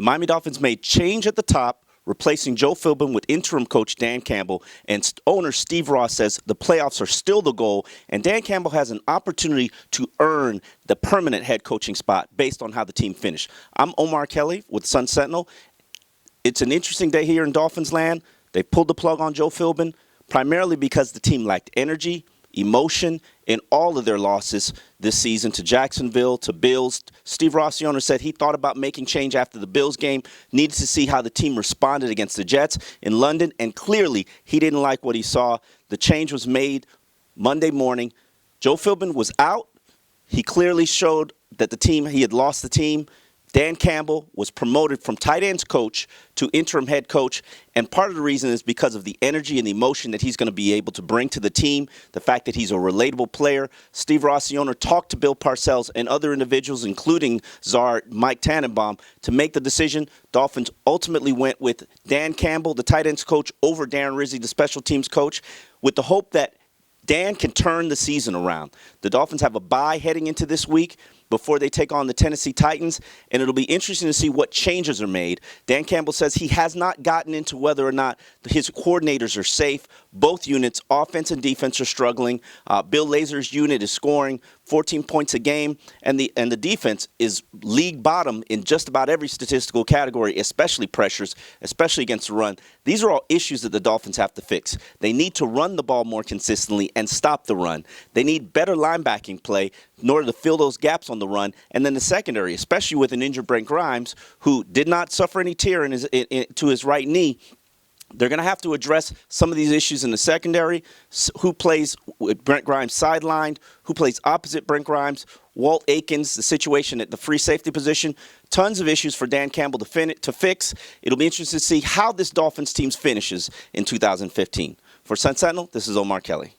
Miami Dolphins made change at the top, replacing Joe Philbin with interim coach Dan Campbell, and owner Steve Ross says the playoffs are still the goal, and Dan Campbell has an opportunity to earn the permanent head coaching spot based on how the team finished. I'm Omar Kelly with Sun Sentinel. It's an interesting day here in Dolphins land. They pulled the plug on Joe Philbin primarily because the team lacked energy, emotion in all of their losses this season to Jacksonville, to Bills. Steve Ross, the owner, said he thought about making change after the Bills game, needed to see how the team responded against the Jets in London, and clearly he didn't like what he saw. The change was made Monday morning. Joe Philbin was out. He clearly showed that he had lost the team. Dan Campbell was promoted from tight ends coach to interim head coach, and part of the reason is because of the energy and the emotion that he's going to be able to bring to the team, the fact that he's a relatable player. Steve Ross, the owner, talked to Bill Parcells and other individuals, including czar Mike Tannenbaum, to make the decision. Dolphins ultimately went with Dan Campbell, the tight ends coach, over Darren Rizzi, the special teams coach, with the hope that Dan can turn the season around. The Dolphins have a bye heading into this week before they take on the Tennessee Titans, and it'll be interesting to see what changes are made. Dan Campbell says he has not gotten into whether or not his coordinators are safe. Both units, offense and defense, are struggling. Bill Lazor's unit is scoring 14 points a game, and the defense is league bottom in just about every statistical category, especially pressures, especially against the run. These are all issues that the Dolphins have to fix. They need to run the ball more consistently and stop the run. They need better linebacking play in order to fill those gaps on the run. And then the secondary, especially with an injured Brent Grimes, who did not suffer any tear to his right knee. They're going to have to address some of these issues in the secondary. Who plays with Brent Grimes sidelined? Who plays opposite Brent Grimes? Walt Aikens, the situation at the free safety position. Tons of issues for Dan Campbell to fix. It'll be interesting to see how this Dolphins team finishes in 2015. For Sun Sentinel, this is Omar Kelly.